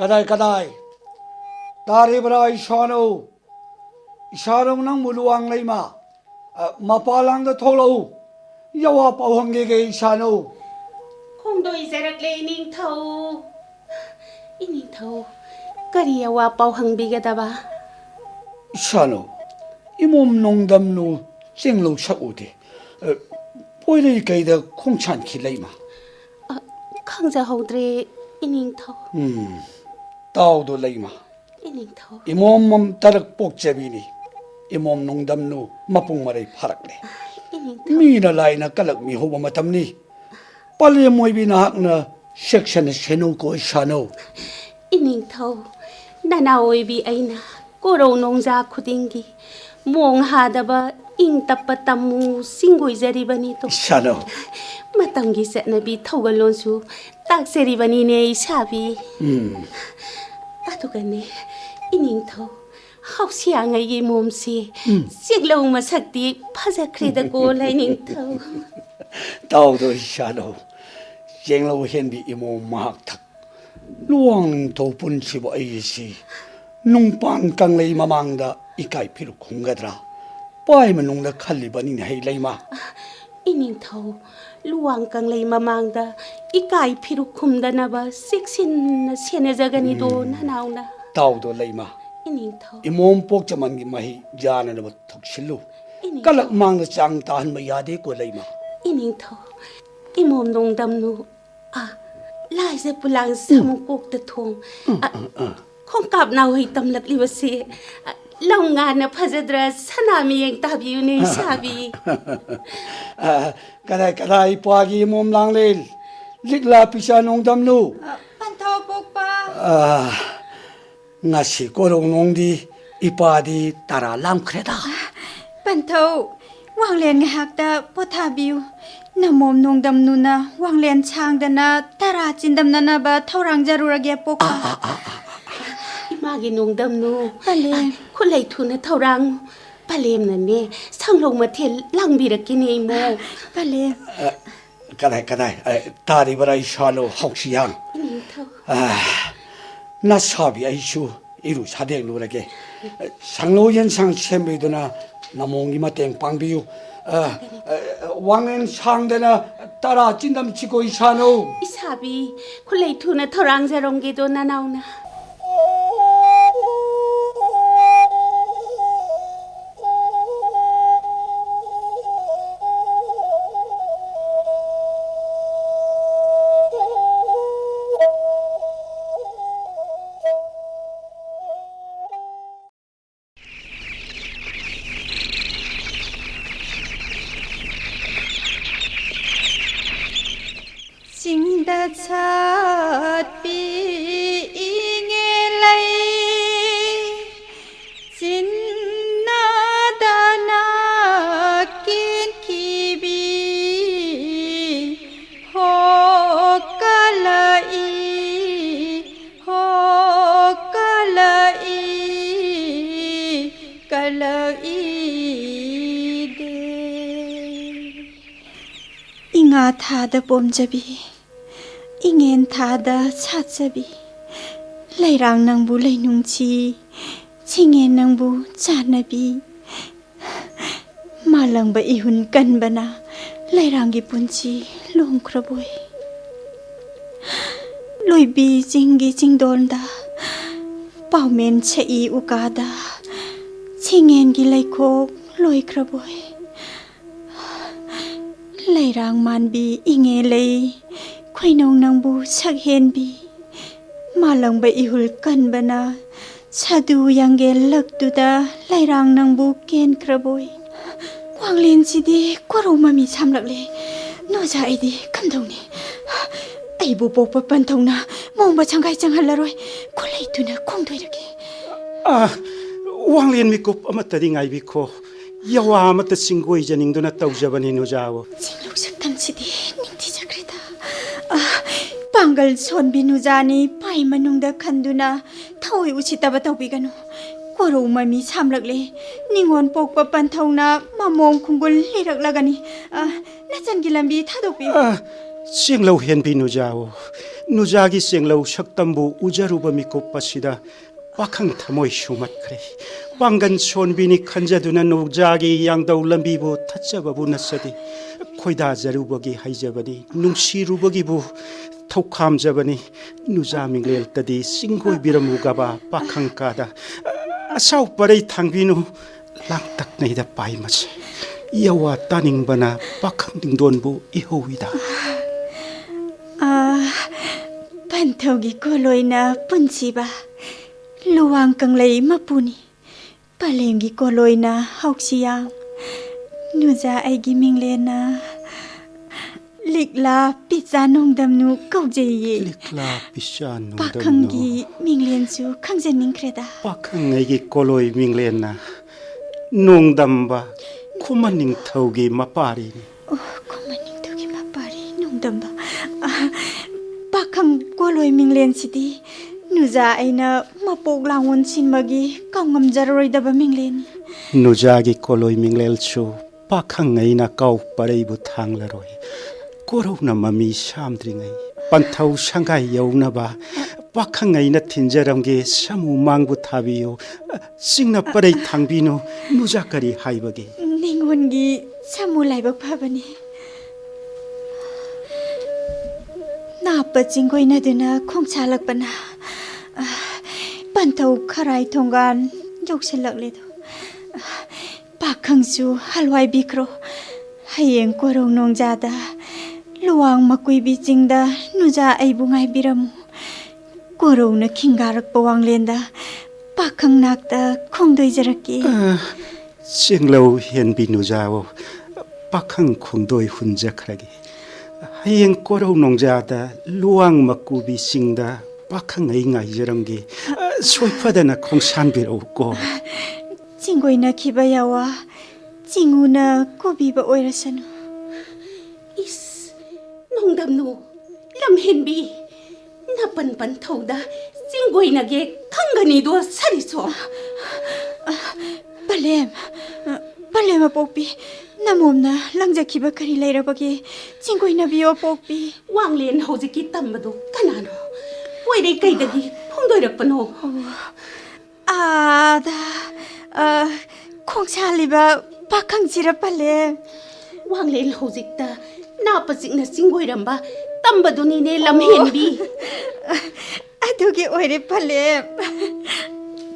kadai tari berai shano isharong nang muluang Leima mapalang da tholo yawa pauhangge ge shano kung do izarak le Ningthou Ningthou kari yawa pauhangbigadaba shano imom nongdamnu jenglo shakudi poilei kaida khongchan ki Leima khangja hodre Ningthou tau do Leima Ningthou imom mam tarak pokjabini imom nongdamnu mapung marai pharakle mi na laina kalak mi hoba matamni pale moibi na hakna section seno ko shano Ningthou nana oibi aina koro nongja khudingi mong hadaba ing tapatamu singoi jaribani to shano matamgi setnabi thogalonsu takseribani ne isabi atugane Ningthou Haoshiyang ai momsi siglong masakti phajakreda ko lai Ningthou tau do shano jenglo henbi imom mahak thak Luwang Ningthou Punshiba ai si nungpan kanglei mamangda ikai phiru khunggadra pai manungda khallibani nei Leima Ningthou Luwang kanglei mamangda ikai phiru khumdanaba siksin senajagani do nanauna tau do Leima Ningthou imom pok chamangi mahi jana na thoksillu kalak mangda chang tan ma yade ko Leima Ningthou imom nongdamnu laise pulang samukok ta thong khong kap naw hi tamlak liwasi longa na phajadra sanami yeng tabiu ne sabi kadai pagi imom langlel Likla Picha Nongdamnu Panthau pokpa ngasi korong nongdi ipadi tara lamkreda Panthau wanglen ngahakta pothabiu namom nongdamnu na wanglen changdana tara chindamnana ba thorang jarurage pokpa imagi nongdamnu pale khulai thuna thorang palem na ne sanglong mathel langbirakini mo pale kadai tari barai shalo Haoshiyang na sabi aishu iru sadeng lurage sanglo yensang sembiduna namongi mateng pangbiu wangen sangdena tara chindam chiko isano isabi khulai thuna thorang jarongge do nanauna Chat pi inge lai chin na dana kin kibi ho kalai de inga tha da pomjabi ingen thada chachabi lairang nangbu lainungchi chingen nangbu chanabi malangba ihun kanbana lairangi punchi longkraboi loibi jingi jingdolda paumen chei ukada chingen gi laikhok loikraboi lairang manbi inge lei khoinong nangbu sakhenbi malangba ihul kanbana sadu yange laktuda lairang nangbu ken kraboi kwanglen chidi koro mami samlakle noja aidi kamdongni aibu pokpa panthongna mongba changai changhalaroi kholai tuna khongdoirake wanglen mikup amatadi ngai bikho yawa amata singoi janingduna tawjabani nojawo chinglo saktam chidi ningti jakreda Pangal son binujani pai manungda khanduna thoi uchitaba tawbiganu koro mami samlakle ningon pokpa panthongna mamong khungul liraklagani nachan gilambi thadopi ꯆꯦꯡꯂꯧ ꯍꯦꯟꯕꯤ ꯅꯨꯖꯥꯋꯣ ꯅꯨꯖꯥꯒꯤ ꯆꯦꯡꯂꯧ ꯁꯛꯇꯝꯕꯨ ꯎꯖꯔꯨꯕ ꯃꯤꯀꯨꯞ ꯑꯁꯤꯗ ꯄꯥꯈꯪ ꯊꯃꯣꯏ ꯁꯨꯝꯍꯠꯈ꯭ꯔꯦ ꯄꯥꯡꯒꯟ ꯁꯣꯟꯕꯤꯅꯤ ꯈꯟꯖꯗꯨꯅ ꯅꯨꯖꯥꯒꯤ ꯌꯥꯡꯗꯧ ꯂꯝꯕꯤꯕꯨ ꯊꯠꯆꯕꯕꯨ ꯅꯠꯆꯗꯦ ꯈꯣꯏꯗꯥꯖꯔꯨꯕꯒꯤ ꯍꯩꯖꯕꯅꯤ ꯅꯨꯡꯁꯤꯔꯨꯕꯒꯤꯕꯨ ꯊꯧꯈꯥꯝꯖꯕꯅꯤ ꯅꯨꯖꯥ ꯃꯤꯡꯂꯦꯜꯇꯗꯤ ꯆꯤꯡꯒꯣꯏꯕꯤꯔꯝꯃꯨꯒꯕ ꯄꯥꯈꯪ ꯀꯥꯗ ꯑꯁꯥꯎ ꯄꯔꯩ ꯊꯥꯡꯕꯤꯅꯨ ꯂꯥꯡꯇꯛꯅꯩꯗ ꯄꯥꯏꯃꯁꯦ ꯌꯋꯥ ꯇꯥꯅꯤꯡꯕꯅ ꯄꯥꯈꯪ ꯅꯤꯡꯗꯣꯟꯕꯨ ꯏꯍꯧꯏꯗ ꯄꯟꯊꯧꯒꯤ ꯀꯣꯂꯣꯏꯅ ꯄꯨꯟꯁꯤꯕ ꯂꯨꯋꯥꯡ ꯀꯪꯂꯩ ꯃꯄꯨꯅꯤ ꯄꯂꯦꯝꯒꯤ ꯀꯣꯂꯣꯏꯅ ꯍꯥꯎꯁꯤꯌꯥꯡ ꯅꯨꯖꯥ ꯑꯩꯒꯤ ꯃꯤꯡꯂꯦꯟꯅ ꯂꯤꯛꯂꯥ ꯄꯤꯆꯥ ꯅꯣꯡꯗꯝꯅꯨ ꯀꯧꯖꯩꯌꯦ ꯂꯤꯛꯂꯥ ꯄꯤꯆꯥ ꯅꯣꯡꯗꯝꯅꯨ ꯄꯥꯈꯪꯒꯤ ꯃꯤꯡꯂꯦꯟꯁꯨ ꯈꯪꯖꯅꯤꯡꯈ꯭ꯔꯦꯗ ꯄꯥꯈꯪ ꯑꯩꯒꯤ ꯀꯣꯂꯣꯏ ꯃꯤꯡꯂꯦꯟꯅ ꯅꯣꯡꯗꯝꯕ ꯈꯨꯃꯟ ꯅꯤꯡꯊꯧꯒꯤ ꯃꯄꯥꯔꯤꯅꯤ ꯈꯨꯃꯟ ꯅꯤꯡꯊꯧꯒꯤ ꯃꯄꯥꯔꯤ ꯅꯣꯡꯗꯝꯕ ꯄꯥꯈꯪ ꯀꯣꯂꯣꯏ ꯃꯤꯡꯂꯦꯟꯁꯤꯗꯤ ꯅꯨꯖꯥ ꯑꯩꯅ ꯃꯄꯣꯛ ꯂꯥꯡꯑꯣꯟ ꯁꯤꯟꯕꯒꯤ ꯀꯥꯎꯉꯝꯖꯔꯔꯣꯏꯗꯕ ꯃꯤꯡꯂꯦꯟꯅꯤ ꯅꯨꯖꯥꯒꯤ ꯀꯣꯂꯣꯏ ꯃꯤꯡꯂꯦꯜꯁꯨ ꯄꯥꯈꯪ ꯑꯩꯅ ꯀꯥꯎ ꯄꯔꯩꯕꯨ ꯊꯥꯡꯂꯔꯣꯏ ꯀꯣꯔꯧꯅ ꯃꯃꯤ ꯁꯥꯝꯗ꯭ꯔꯤꯉꯩ ꯄꯟꯊꯧ ꯁꯪꯒꯥꯏ ꯌꯧꯅꯕ ꯄꯥꯈꯪ ꯑꯩꯅ ꯊꯤꯟꯖꯔꯝꯒꯦ ꯁꯃꯨ ꯃꯥꯡꯕꯨ ꯊꯥꯕꯤꯌꯨ ꯆꯤꯡꯅ ꯄꯔꯩ ꯊꯥꯡꯕꯤꯅꯨ ꯅꯨꯖꯥ ꯀꯔꯤ ꯍꯥꯏꯕꯒꯦ ꯅꯤꯡꯉꯣꯟꯒꯤ ꯁꯃꯨ ꯂꯥꯏꯕꯛ ꯐꯕꯅꯤ ꯅꯥꯞꯄ ꯆꯤꯡꯒꯣꯏꯅꯗꯨꯅ ꯈꯣꯡꯁꯥꯜꯂꯛꯄꯅ ꯄꯟꯊꯧ ꯈꯔꯥꯏ ꯊꯣꯡꯒꯥꯟ ꯌꯧꯁꯤꯜꯂꯛꯂꯦꯗꯣ ꯄꯥꯈꯪꯁꯨ ꯍꯜꯋꯥꯏꯕꯤꯈ꯭ꯔꯣ ꯍꯌꯦꯡ ꯀꯣꯔꯧ ꯅꯣꯡꯖꯥꯗ ꯂꯨꯋꯥꯡ ꯃꯀꯨꯏꯕꯤ ꯆꯤꯡꯗ ꯅꯨꯖꯥ ꯑꯩꯕꯨ ꯉꯥꯏꯕꯤꯔꯝꯃꯨ ꯀꯣꯔꯧꯅ ꯈꯤꯡꯒꯥꯔꯛꯄ ꯋꯥꯡꯂꯦꯟꯗ ꯄꯥꯈꯪ ꯅꯥꯛꯇ ꯈꯣꯡꯗꯣꯏꯖꯔꯛꯀꯦ ꯆꯦꯡꯂꯧ ꯍꯦꯟꯕꯤ ꯅꯨꯖꯥꯋꯣ ꯄꯥꯈꯪ ꯈꯣꯡꯗꯣꯏ ꯍꯨꯟꯖꯈ꯭ꯔꯒꯦ ꯍꯌꯦꯡ ꯀꯣꯔꯧ ꯅꯣꯡꯖꯥꯗ ꯂꯨꯋꯥꯡ ꯃꯀꯨꯕꯤ ꯆꯤꯡꯗ ꯄꯥꯈꯪ ꯑꯩ ꯉꯥꯏꯖꯔꯝꯒꯦ ꯁꯣꯏꯐꯗꯅ ꯈꯣꯡꯁꯥꯟꯕꯤꯔꯛꯎꯀꯣ ꯆꯤꯡꯒꯣꯏꯅꯈꯤꯕ ꯌꯥꯋꯥ ꯆꯤꯡꯎꯅ ꯀꯣꯕꯤꯕ ꯑꯣꯏꯔꯁꯅꯨ 이스 농담노 람헨비 나쁜 반토우다 찡고이나게 강간이도 사리소 빨렘 뽀삐 나몸나 랑자키바 그리 레이러버기 찡고이나비오 뽀삐 왕렌 호지기 땀바도 까나노 왜래 까이다기 풍도이럭번호 아다 콩찰리바 박항지라 빨렘 왕렌 호직다 나빠직나 찡고이람바 땀바도니네 람헨비 아두기 오이레 빨렘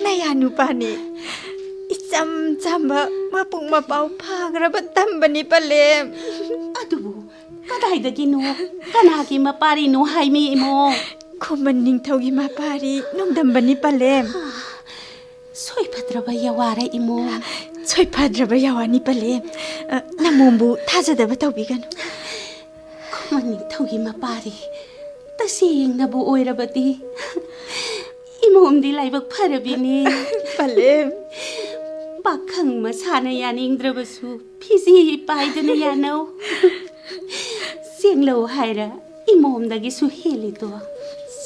나야 누바니 이짬짬바 마뽕마빠우 파그라바 땀바니 빨렘 아두부 까다이다기노 까나기 마빠리노 하이미 이모 고만 닝터기 마빠리 농담바니 빨렘 소이파드라바 야와라 이모 소이파드라바 야와니 빨렘 나몸부 타자다바 더비가노 고만 닝터기 마빠리 따시잉나부 오이라바디 이모음디 라이박 파라비니 빨렘 पाखंग मसाना यानिंद्रबसु फिजी पाइदना यानो सेंगलो हायरा इमोमदगी सु हेलितो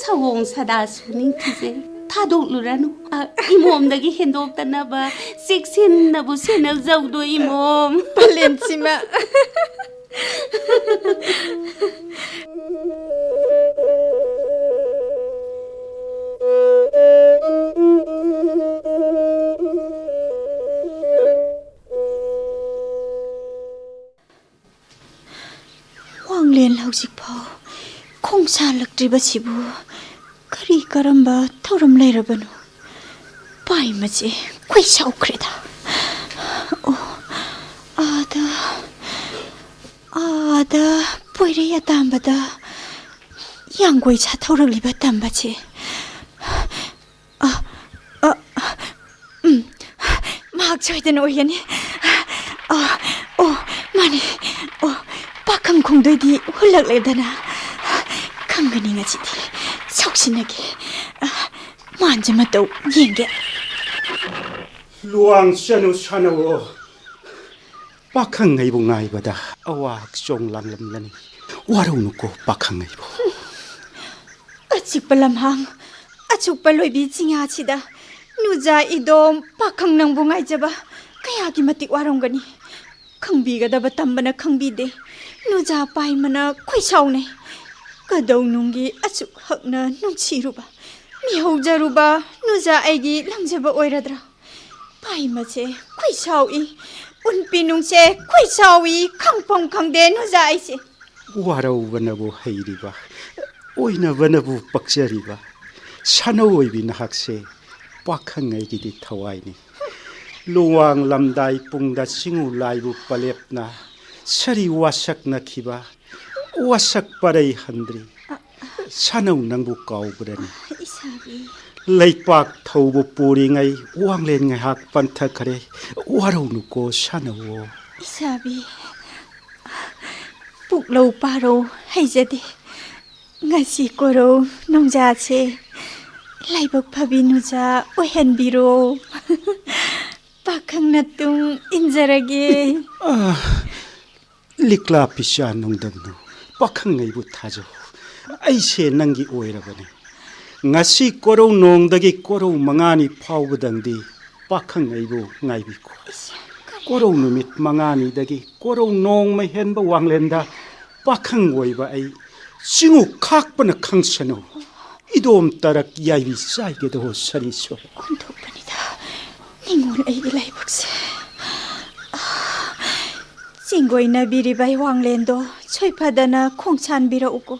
सवोंग सदासु निंथिजे थादोकलुरानु इमोमदगी हेंदोक्तनाबा सिक्सिननाबु सेनल जौदो इमोम पलेमसिमा 왕렌 हौजिकफाव ꯈꯣꯡꯁꯥꯜꯂꯛꯇ꯭ꯔꯤꯕꯁꯤꯕꯨ ꯀꯔꯤ ꯀꯔꯝꯕ ꯊꯧꯔꯝ ꯂꯩꯔꯕꯅꯣ ꯄꯥꯏꯃꯁꯦ ꯈꯣꯏꯁꯥꯎꯈ꯭ꯔꯦꯗ 아다 뽀이레 야담바다 양고이 사토르리바 담바지 막 저희든 오해니 마니 박함 공도이디 홀락레다나 강근이가지디 속신하게 만지마 또 옌게 루왕 샤누 샤누 박항 아이보 나이바다 아와악 쫑랑람라니 와르우누고 박항 아이보 아직발람항 아죽발로이비 징야치다 누자 이돔 박항 낭봉 아이자바 그야기 마틱 와롱가니 ꯈꯪꯕꯤꯒꯗꯕ ꯇꯝꯕꯅ ꯈꯪꯕꯤꯗꯦ ꯅꯨꯖꯥ ꯄꯥꯏꯃꯅ ꯈꯣꯏꯁꯥꯎꯅꯩ ꯀꯗꯧ ꯅꯨꯡꯒꯤ ꯑꯁꯨꯛ ꯍꯛꯅ ꯅꯨꯡꯁꯤꯔꯨꯕ ꯃꯤꯍꯧꯖꯔꯨꯕ ꯅꯨꯖꯥ ꯑꯩꯒꯤ ꯂꯪꯖꯕ ꯑꯣꯏꯔꯗ꯭ꯔꯥ ꯄꯥꯏꯃꯁꯦ ꯈꯣꯏꯁꯥꯎꯏ ꯎꯟꯄꯤ ꯅꯨꯡꯁꯦ ꯈꯣꯏꯁꯥꯎꯏ ꯈꯪꯐꯝ ꯈꯪꯗꯦ ꯅꯨꯖꯥ ꯑꯩꯁꯦ ꯋꯥꯔꯧꯕꯅꯕꯨ ꯍꯩꯔꯤꯕ ꯑꯣꯏꯅꯕꯅꯕꯨ ꯄꯛꯆꯔꯤꯕ ꯁꯥꯅꯧ ꯑꯣꯏꯕꯤ ꯅꯍꯥꯛꯁꯦ ꯄꯥꯈꯪꯉꯩꯒꯤꯗꯤ ꯊꯋꯥꯏꯅꯤ ꯂꯨꯋꯥꯡ ꯂꯝꯗꯥꯏ ꯄꯨꯡꯗ ꯆꯤꯡꯎ ꯂꯥꯏꯕꯨ ꯄꯂꯦꯞꯅ ꯁꯔꯤ ꯋꯥꯁꯛꯅꯈꯤꯕ ꯋꯥꯁꯛ ꯄꯔꯩ ꯍꯟꯗ꯭ꯔꯤ ꯁꯥꯅꯧ ꯅꯪꯕꯨ ꯀꯥꯎꯕ꯭ꯔꯅꯤ ꯂꯩꯄꯥꯛ ꯊꯧꯕ ꯄꯨꯔꯤꯉꯩ ꯋꯥꯡꯂꯦꯟ ꯉꯥꯏꯍꯥꯛ ꯄꯟꯊꯈ꯭ꯔꯦ ꯋꯥꯔꯧꯅꯨꯀꯣ ꯁꯥꯅꯧꯋꯣ 이사비 ꯄꯨꯛꯂꯧ ꯄꯥꯔꯧ ꯍꯩꯖꯗꯦ ꯉꯁꯤ ꯀꯣꯔꯧ ꯅꯣꯡꯖꯥꯁꯦ ꯂꯥꯏꯕꯛ ꯐꯕꯤ ꯅꯨꯖꯥ ꯑꯣꯏꯍꯟꯕꯤꯔꯣ ꯄꯥꯈꯪꯅ ꯇꯨꯡ ꯏꯟꯖꯔꯒꯦ ꯂꯤꯛꯂꯥ ꯄꯤꯆꯥ ꯅꯣꯡꯗꯝꯅꯨ ꯄꯥꯈꯪꯉꯩꯕꯨ ꯊꯥꯖꯧ ꯑꯩꯁꯦ ꯅꯪꯒꯤ ꯑꯣꯏꯔꯕꯅꯤ ꯉꯁꯤ ꯀꯣꯔꯧ ꯅꯣꯡꯗꯒꯤ ꯀꯣꯔꯧ ꯃꯉꯥꯅꯤ ꯐꯥꯎꯕꯗꯪꯗꯤ ꯄꯥꯈꯪꯉꯩꯕꯨ ꯉꯥꯏꯕꯤꯈꯣ ꯀꯣꯔꯧ ꯅꯨꯃꯤꯠ ꯃꯉꯥꯅꯤꯗꯒꯤ ꯀꯣꯔꯧ ꯅꯣꯡꯃ ꯍꯦꯟꯕ ꯋꯥꯡꯂꯦꯟꯗ ꯄꯥꯈꯪ ꯑꯣꯏꯕ ꯑꯩ ꯆꯤꯡꯎ ꯈꯥꯛꯄꯅ ꯈꯪꯁꯅꯨ 이돔 따라 야이비 싸이게도 서리소 온톡뿐이다 닝올 에이기 라이복세 징고이나 비리바이 왕렌도 초이파다나 콩찬비라오고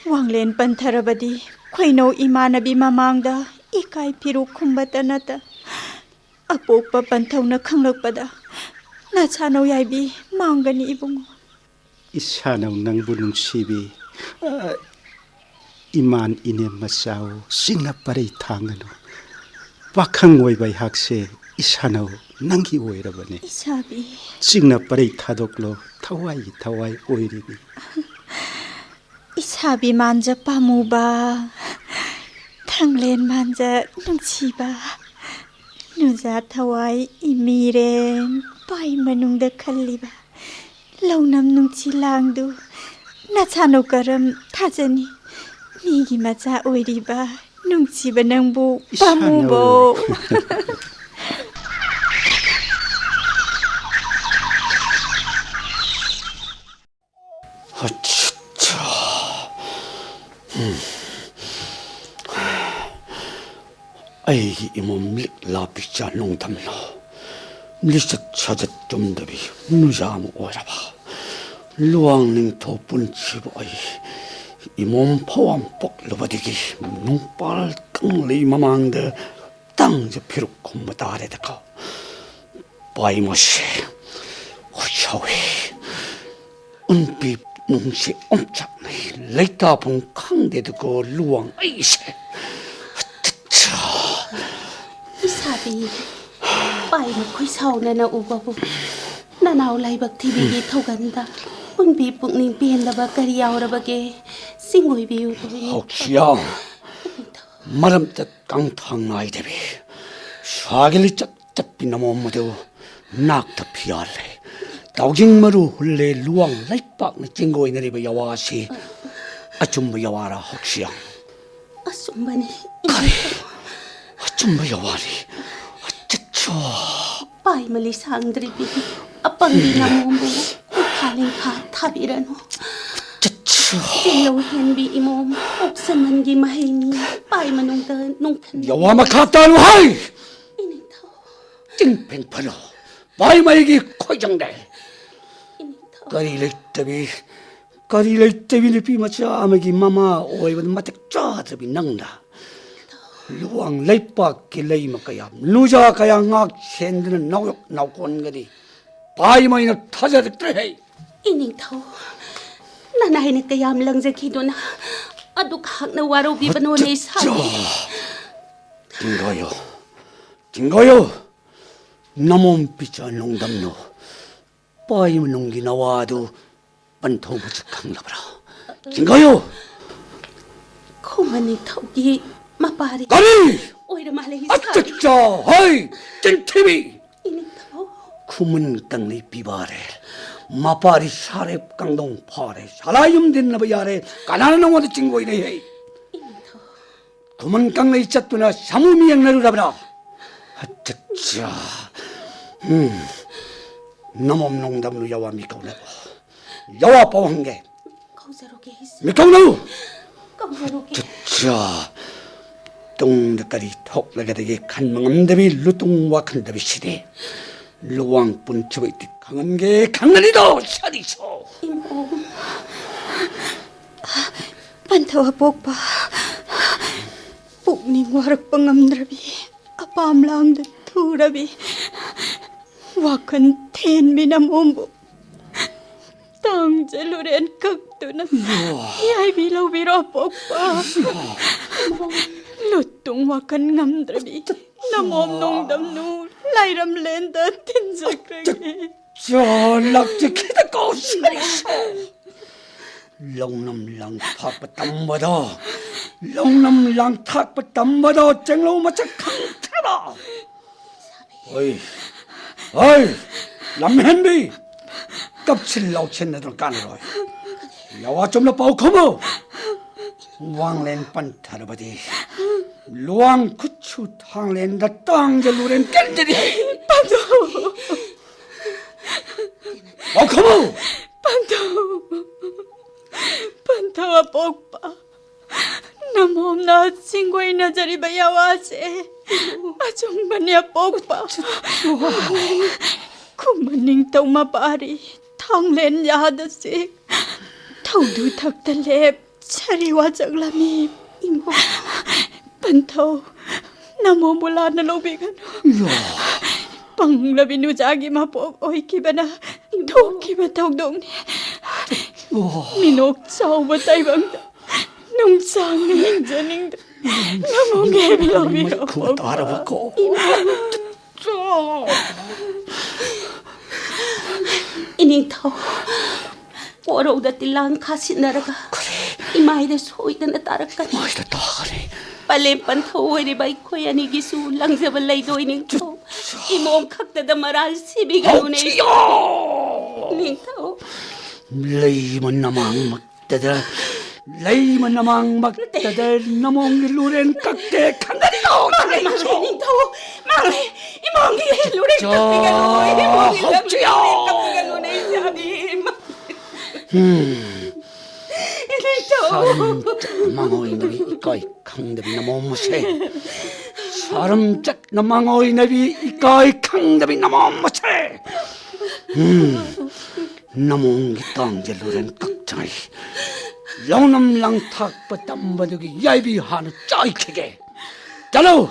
왕렌 반타라바디 쾌노 이마나비 마망다 이카이 피로 쿰바따나다 아뽀빠 반타우나 캉럭바다 나차노 야이비 망가니 이봉 이사나우 낭부 뭉시비 이만 이네 마사오 싱나 빠레이 탕가노 박항 오이바이 학세 이사나우 낭기 오이라바네 이사비 싱나 빠레이 타독로 타와이 오이리비 이사비 만자 빠무바 탕렌 만자 뭉치바 누자 타와이 이미렌 빠이 마능다 칼리바 라우남 뭉치랑두 나차노 가람 타자니 니기 마자 오이리바 뭉치바 낭부 빠무보 아치차 아이기 이몸 릭라 피차 농담노 리석 찾아 좀 더비 누자무 오라바 루왕 닝토 분치보 아이 이몸 포함 뻑르버디기 농빨 깡리 마망데 땅저 피룩 콤마다 아래다가 바이모시 호샤위 은비 농시 엄청나게 레이타봉 캉데드고 루왕 아이세 뜨차 이사비 바이모 코이사오나나 우바부 나나오 라이박 TV기 토간다 은비 뿡닝 비엔다바 까리야오라바게 싱고이비유 하오시양 마름뜻 깡탕나이 대비 샤길리 짭짭비 넘어무대우 낙타 피할래 다우징마루 훌레 루왕 라이박나 찡고이 내리바 야와시 아줌마 야와라 하오시양 아숨바니 가리 아줌마 야와리 아쩌쵸 바이멀리 상드리비 아빵비나 몸보 칼링카 타비라노 찔로 헨비 이몸 옥선만기 마헤니 바이마농다 농탄 야와마 카타루 하이 이닝타오 찡팽파노 바이마이기 코이장대 이닝타오 까리레이따비 피마차 아메기 마마 오이번 마택 짜드비 낭다 루왕 레이빠기 레이마 까야 누자 까야 ngạc 챈드는 나우욕 나우콘 거디 바이마이나 타자득드레 이닝타오 나나이네 까얌 랑자키도나 아두 각나 와로비 바노네 사비 징거요 나몸 피차 농담노 바이마 농기 나와도 반토부지 강나브라 징거요 코마니 타오기 마파리 가리 오이라 말레히 사비 아쩌짜 하이 찐티비 이닝타오 쿠문 땅리 비바레 마파리 사렙 강동 파레 살아염 된나바 야레 가나는 와도 징고이네 헤이 도만 강내 있었구나 사무미양 나루라브라 아쩌짜 남엄 농담누 여와 미꺼내고 여와 뽀한게 거저로게 했어. 미꺼누 거저로게. 자 똥득까지 톡나게 되게 간망함대비 루뚱와 간대비 시대 루왕 분치고 있듯 강한게 강한이도 샤리소. 이모. Pantawa pokpa. Pukning warak pangamdrabi. Apam lang da thurabi. Wakan ten minamombo. Tang jaluren kaktunan. Yay bilaw biro pokpa. Lutung wakan ngamdrabi. Namom nongdamnu. Lairam lenda tinsakragi. 낙지키다 꼬시소 롱남랑 탁바담바다 롱남랑 탁바담바다 쟁로 마차 강타라 어이 남현비 껍질 나오쳤네들 까느라 야와 좀더 빠우커모 왕렌 반타르바디 루왕 구추 탕렌다 땅제 루렌 깬들이 Pantaw. 빠우커모 Pantawa pokpa. Namom na singway na jari bayawase. Ajong manya pokpa. Kumaningtaw mapari. Thanglen yadasik. Thaudu thaktalep. Chariwa jaglami. Imo. Pantaw. Namom wala na lobigan. Panglabi nu jagi mapok. Oy kibana. Thok kiba thawdong ni. Minok sao ba tay bang da nung sang ning janing da namong gebilo biro 그거 알아보고 Ningthou. Poroda tilang kasinaraga. Imaida soidana tarakani. 뭐이다 따가리 Palempan thawari bay koya ni gisu lang zabalay do Ningthou. Imom kaktada maral sibigan unay. Ningthou. 레이먼 나망 막대들 레이먼 나망 막대들 나몽 루렌 깍대 강다리도 Ningthou. Mangli. Imongi lurin 저, kapigan unay. Imongi hov지요. kapigan unay sabi. Ningthou. 망어이너비 이까이 강대비 나몽 무세 사람짝 나망어이너비 이까이 강대비 나몽 무세 나몽기 땅제 루렌 깍장이 영남랑 탁바 땀바득이 야이비 하는 짜이케게 자로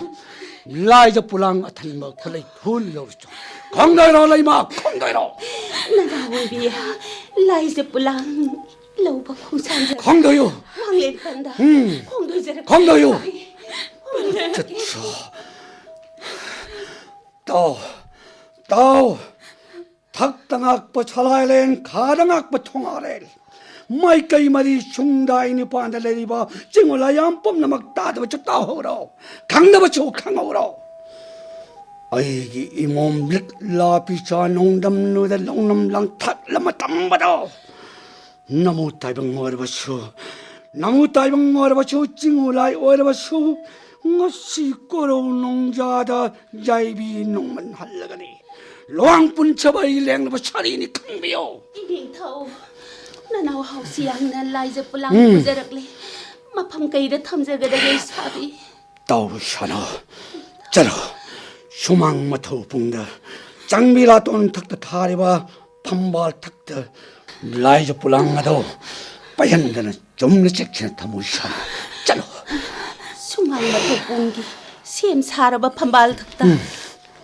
라이저 불랑 아탄 먹털레 훌려오죠 강다이로 레이마 강다이로 Nanawibiya. Laisa pulang. Lauba kung saan dyan. 강다요 Manglit banda. Kung doon dyan. 강다요 저저 또 탁당악보 찰라일렌 가당악보 통하렐 마이까이 말이 슝다이니 반달레리바 찡올라양 뽐나막 따드버쳐 따호로 강나버쳐 강호로 아이기 이몸 likla picha nongdamnu 다 롱남랑 탁라마 담바다 나무 따이방 모르버쳐 나무 따이방 모르버쳐 찡올라이 오르버쳐 ngasi koro nong jada jaibi nong man halagani luang pun cabai leng ba chari ni kangbiyo Ningthou. Nanaw Haoshiyang na laisa pulang bujarakle. Mapam kaida thamjagadagay sabi. tau shana chalo shumang matho pungda 장비라 돈 탁다 타리바 판발 탁다 라이저 불랑아도 빠얀다는 좀 늦게 타무샤 chalo Sumang matupunggi. Siem saraba pambal takta.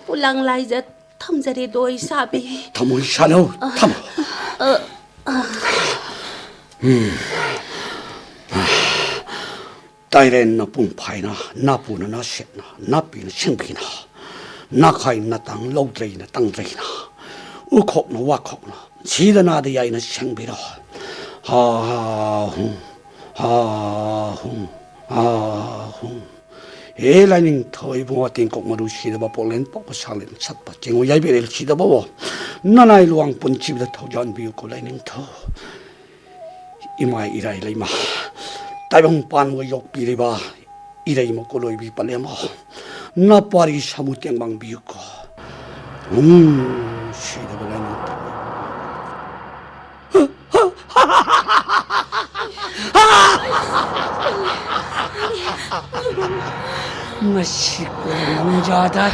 Pulang laisa thamjare doi sabi. 타무샤노 타무 따이렌 나쁜 파이나 나쁘나 나셋나 나비나 생비나 나카이나 땅 로드레이나 땅드레이나 우콕나 와콕나 지드나드 야이나 생비라 하흥 에라닝 더이붕어 띵곡마루 시드바 볼렌 뽀뽀 살렌 삿바 쟁오 야이베를 시드바워 나나이 루왕 본집이다 터전 비우고 라이닝 더 이마이 이라이 레이마 따병 반고 욕비리바 이라이 먹고 로이비 빨레마 나빠리 사무 땡방 비우고 시드바 라이닝 Masih kurang jadat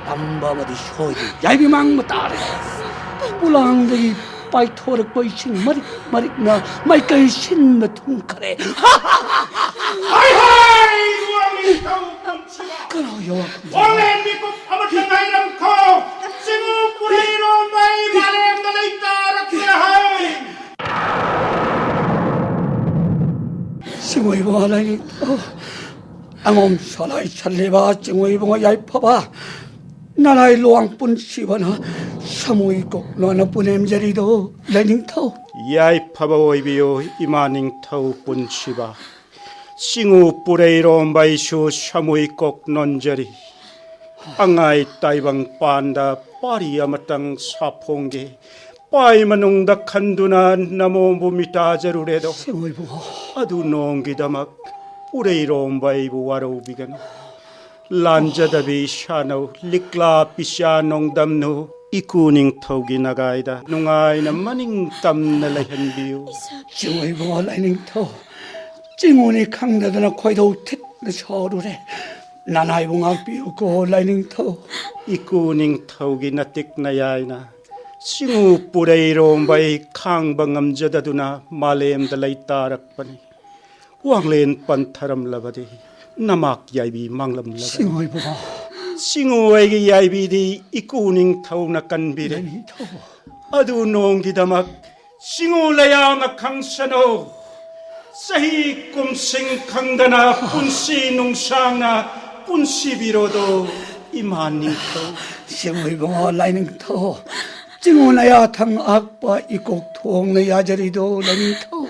tambah badi shoy. Yai bimang matare. Pulang dari pai thorak pai sing marik na mai kai sin matung kare. Hai hai luang Ningthou Punshiba. Kalau yo. Oleh mikut amat jangai ramko. Chingu Pureiromba Naorem dalita rakya hai. Singoi Ibohal ini. Angom salai chaleba Singoi Ibohal yai papa. Nalai Luwang Punshiba na samui kok na punem jarido Ningthou. Yai pabaoibio ima Ningthou Punshiba. Singu Pureiromba isu samui kok nonjari. Angai taibang panda pari amatang sapongge. Pai manungda kanduna namo bumita jaruredo. Singoi Ibohal. Adu nonggidamak Pureiromba ibu waro bigan. Lanjadabi shano Likla Picha Nongdamnu iku Ningthou gi nagaida nungai na maning tam na lahenbiu. Singoi Ibohal Ningthou. Cinguni 강다드나 거의도 텟 서루래 나나이 붕악 비우고 Ningthou. Iku Ningthou gi natik na yaina. Singu Pureiromba kangbangam jadaduna malem dalay tarakpani. Wanglen pantaram labadi. Namak yaibi manglam laga. Singoi Ibohal. Singu ay yaibi di iku Ningthou na kanbire. Ningthou. Adu nonggi damak singu layama kangsano. Sahi kumsing kangdana punsi nungsanga punsibirodo ima Ningthou. Singoi Ibohal Ningthou. 징오나야 당 악바 이곡 통내 야자리도 Ningthou.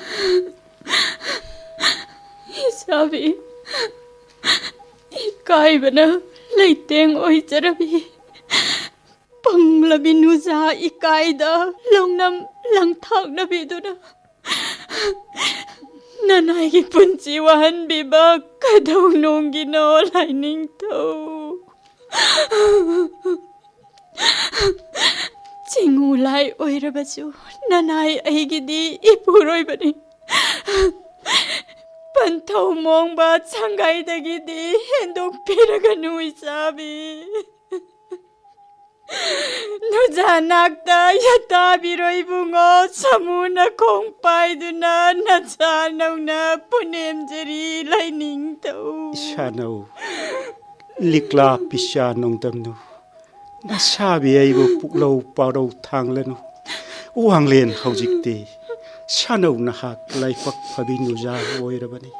Sabi, ikay ba na laiteng oy jarabi? Panglabi nusa ikay da longnam langthak na bido na. Nanay punsiwahan biba kadaw nung ginolay Ningthou. Cingulay oy rabasu nanay ay gidi ipuroy ba ni? Pantaw mong ba sanggay dagidi hendok piraganuy sabi. Nujanakta yata biroy bungo samuna kong paiduna natsanaw na punem jari lay Ningthou. Shano Likla Picha Nongdamnu. Nasabi ay bu puklaw paraw tanglanu. Wanglen haujikti. Shano nahak laipak pabinu ja oirabani.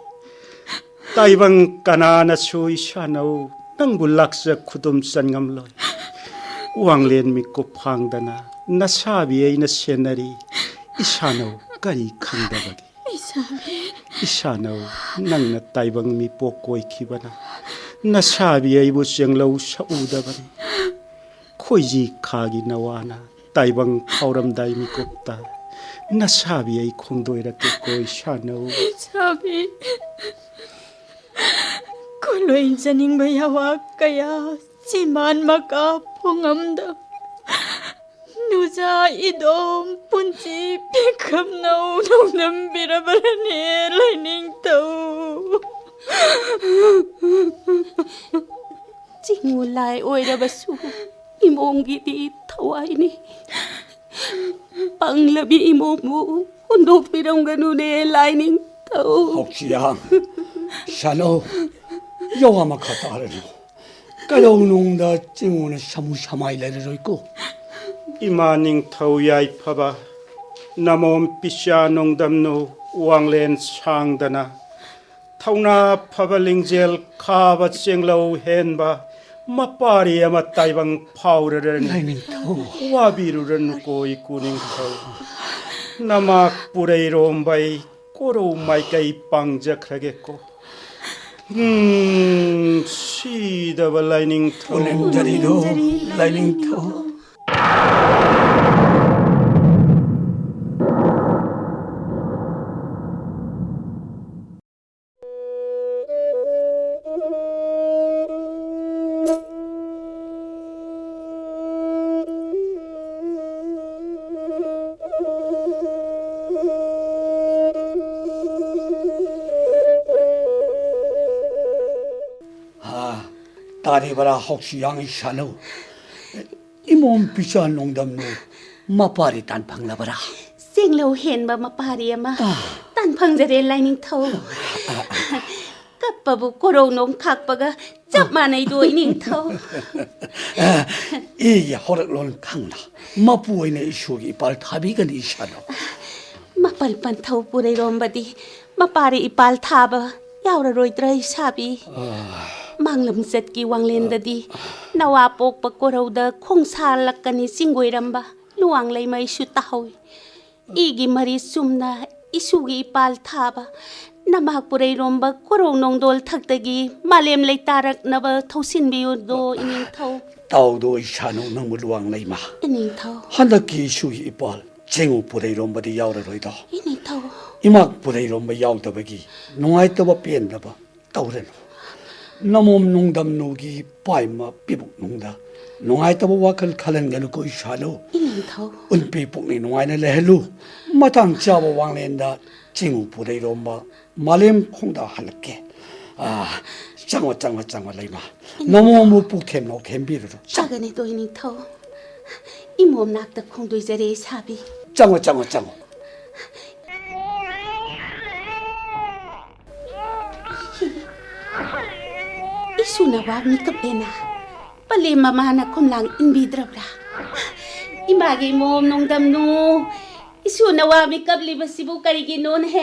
Taibang kanana suy shano nang bulaksa kudum san ngamloy. Wanglen mikupang dana. Nasabi ay na senari. Ishano kari kandabagi. Ishano nang na taibang mipokoy kibana. Nasabi ay bu siyang law sa udabani. Koyji kagi nawana taibang Thoudam mikopta nasabi ay kongdoira te koy shano. Sabi, kuloy janing bayawak kaya siman makapungamda. Nuja idom punci pikam na unong nambirabarane lay Ningthou. Cingulay oy rabasu. Imong giti taway ni. Panglabi imong mo. Undok pirang ganune Ningthou. Haoshiyang. Shano. Yawa makataran. Kalaw nung da cinguna samu-samay laro ko. Ima Ningthou yai paba. Namom Picha Nongdamnu wanglen sangdana. Thauna paba lingjel kaba singlaw henba. Mapari amat taibang pauraran Ningthou. wabiruran ko iku Ningthou. Namak Pureiromba koro mai kai pangjakrage ko. Sida balay Ningthou. punem jarido Ningthou. tari bara Haoshiyang Shano Imom Picha Nongdamnu Mapari Tan Panglabara สิ่งเราเห็นมาปาเรียมาตันพังจะเรียนไรนิ่งเท่ากับปะบุกโรงนงขักปะกะจับมาในด้วยนิ่งเท่าอย่าฮอร์ลอนขังนะมาป่วยในช่วงอีปาลทาบิกันอีฉันมาปัลปันเท่าปุเรรมบดีมาปารีอีปาลทาบะยาวระรวยเตยชาบีมังลำเสร็จกีวังเลนดดีนาวาปกปะกเราเดคงซาลักกันนิสิงวยรำบะลวงเลยไม่ชุดเท่าอีกิมาริซุมนาอิสุกีปาลทาบะนามาปุเรรมบะกรองนงโดลทักตะกีมาเลมเลยตารักนาบะทศินบิวโดอินิงเท่าเต่าโดยชาโนนังมุลวังเลยมาอินิงเท่าฮันตะกีสุกีปาลเจงูปุเรรมบะที่ยาวเลยต่ออินิงเท่าอิมักปุเรรมบะยาวตะบะกีน้อยตะบะเปลี่ยนตะบะเต่าเรนน้ำมนงดำนูกีไปมาปีบุกนงดาน้อยตะบะว่าคันคันกันก็อิชาโนอินิงเท่าอุนปีปุกนี่น้อยนั่นแหละลูมาตั้งเจ้าวังเลนดาจิงปุเรรมบะมาเลมคงดาฮัลเกจังหวะเลยมาน้ำมันปุกเทมนกเทมบีรุจังกันในตัวอินิงเท่าอิมอมนักตะคงโดยเจริญชาบีจังหวะอิสุนาวามีกับเอนะปะเลมามานะคมลังอินบีดรับราอิมาเกมอมนงดำนูอิสุนาวามีกับลิบสิบุการิกินนเฮ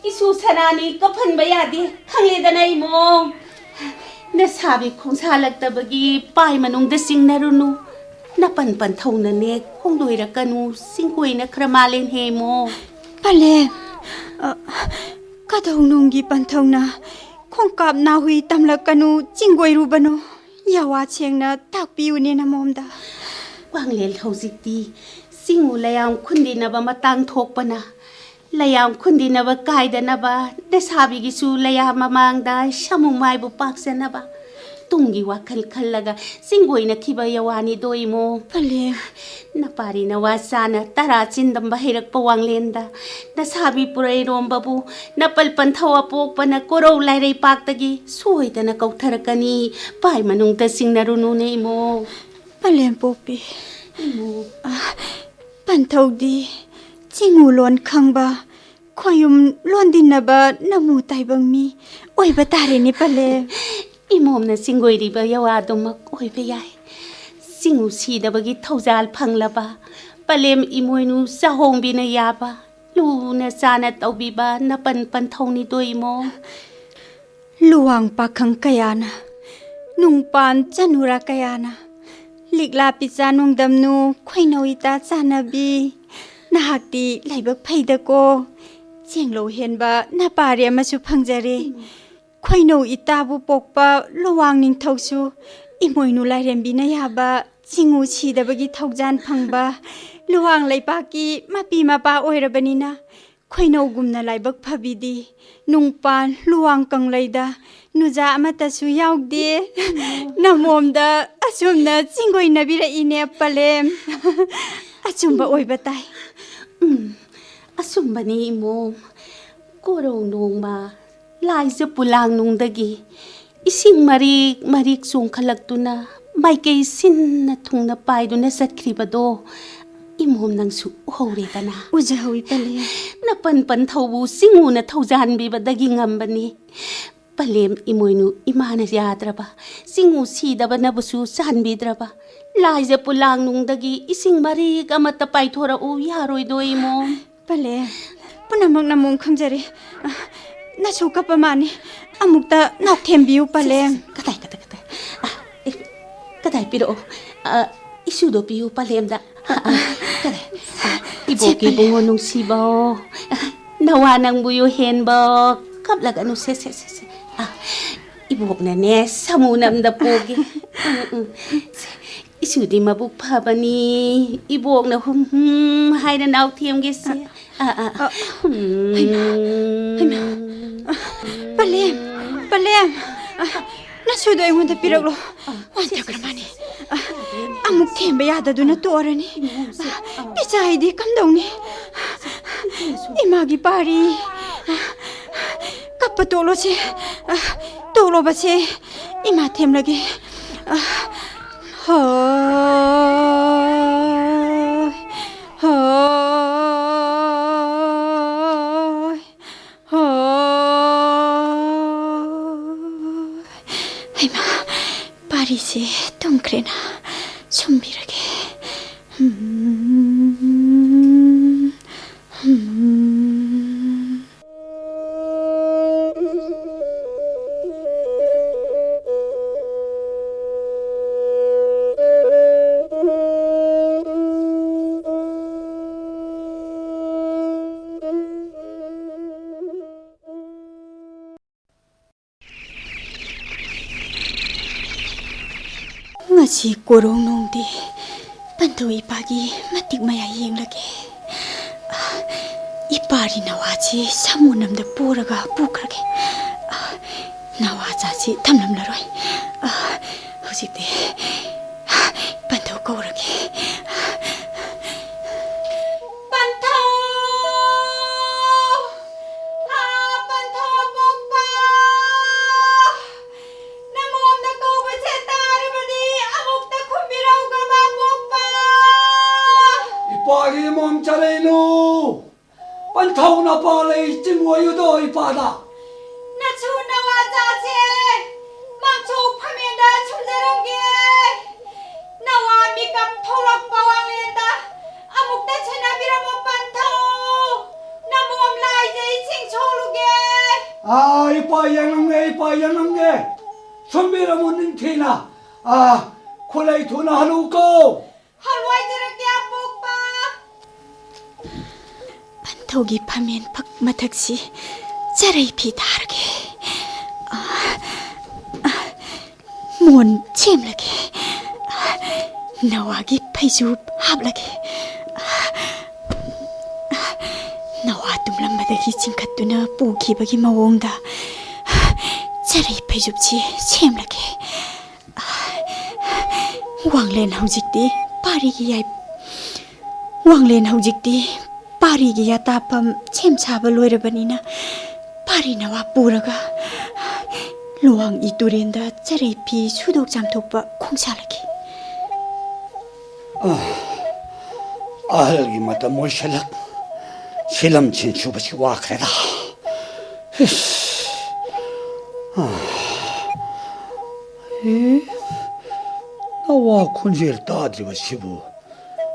อิสุสนานีก็พันบยาดีขังเลดนายมองเนสาบิคงซาลักตะบกีปายมานงเดสิงนารุนูนับปันเท่านั้นเนคงด้วยรักกันูสิงกุยนะครามาเลนเฮโมปะเลก็เท่านงกีปันเท่านะคงกับนาหุยตำลักกันูจิงกุยรูบโนอย่าว่าเชียงนะตักปิวเนี่ยนะมอมดาวางเลนเขาสิตีสิงูเลยามคุณดีนะบะมาตังทกปะนะเลยามคุณดีนะบะกายเดนะบะเดสาบิกิสูเลยามมามังได้ชามุงไม้บุปักเสนะบะตุงกีว่าคัลละกะสิงกุยนะคิบายาวานีโดยโมปะเลนะปารีนะวาสานะตาราจินดัมบะเฮรักปะวังเลนดานะสาบิปุเรรมบะบูนะปัลปันทวาปกปะนะโกโรไลเรปากตะกีสวยตะนะกอทรกะนีปายมนุงตะสิงนารุนูเนโมปะเลปอปีโมปันเท่าดีจิงูล้วนคังบะคอยุมล้วนดินนะบะนะมูไตบังมีโอยบะตาเรนี่ปะเลอิมอมนะสิงกุยรีบยาวาดมักโอยไปใหญ่สิงูสีดบกิเท่าจาลพังละบะปะเลมอิมวยนูสะหงบินยาบะลูนะซานะเตาบิบะนะปันเท่านี้ด้วยโมลวงปะคังกยานะนุงปานจันุระกยานะลิกลาปิจานงดำนูควยนวิตาจานาบีนาหักตีไหลบักไพดะโกเจียงโลเห็นบะนาปาเรียมาสุพังจารีควยโนอิตาบุปกปะลวงนิงทอกชูอิมวยนูไลเรียนบินายาบะจิงูชีดะบกิทอกจานพังบะลวงไลปากีมาปีมาปาโอยระบนินะควยโนกุมนาไลบักพบิดีนุงปานลวงกังไลดานูจามาตะสุยาวดีนามอมดาอาชุมนะจิงกุยนบิระอิเนปะเลมอาชุมบะโอยบะไตอาชุมบะนีโมโกโรงนงมาลายจะปุลางนงดะกีอิสิงมาริกสุงขลักตุนะไม่เกยสินนะทุงนะไปดูนะสัตครีบะโดอิมอมนังสุโหเรตนะอุจาวิปะเลนะปันเท่าบูสิงูนะเท่าจานบีบะดะกิงำบะนีปะเลมอิมวยนูอิมานะยาตระบะสิงูสีดะบะนะบุสุสันบีตระบะลายจะปุลางนงดะกีอิสิงมาริกะมะตะไปโทระอูยารอยโดยโมปะเลปุนะมักนะมงคังจารีน่าชูกับประมาณนี้อามุกตะนอกเทมบิวปะเลมกะไดปิโดอิสุโดปิวปะเลมดะกะไดอิโบกิบงนงซีบอนาวานังบุยเฮนบอกับละกันนุเซอิโบกนะเนสมูนัมดะโปกิอิสุดิมาบุกพาบานีอิโบกนะให้นะนาวเทียมกิเซปะเลมน่าช่วยด้วยมันจะปิรกโลวันเดียวกันมานี่อามุกเทมไปยาดดูนะตัวนี่ปิใจดีคำดงนี่อิมากิปารีกับประตูโลเชตัวโลบะเช 이마 템라게 이마 파리세 동크레나 좀비라게 ngasi korong nongdi panto ipagi matik maya yenglage ipari nawaji samunamda puraga pukrage nawajaji tamlamlaroi hojikte panto kaurage Pagi mom chalenu, pantau na palai Chingu yudo ipada. 나초 나와자제 망초 파면다 춤자롱게 나와 미갑 토락 바왕렌다 아묵다 체나비라 못 반토 나무엄 라이제 칭초루게 ipa yang nangge, somira munin tina. Kulai tuna haluko. 할와이 저렇게 아복바 반토기 파면 팍 마탁시 짜라이피 다르게 몬 챔라게 나와기 파이줍 합라게 나와 둠람마다기 징카뚜나 뿌기바기 마옹다 짜라이 파이줍지 챔라게 왕렌 하우직디 파리기 야이 왕렌 하우직디 파리기 야타팜 챔차바 로이르바니나 파리나와 뿌라가 루왕 이뚜렌다 짜레피 수독 잠톡바 콩살라기 알기마다 모샬락 실험친 주바시 와크레다. 나와 군지를 따드리고 시부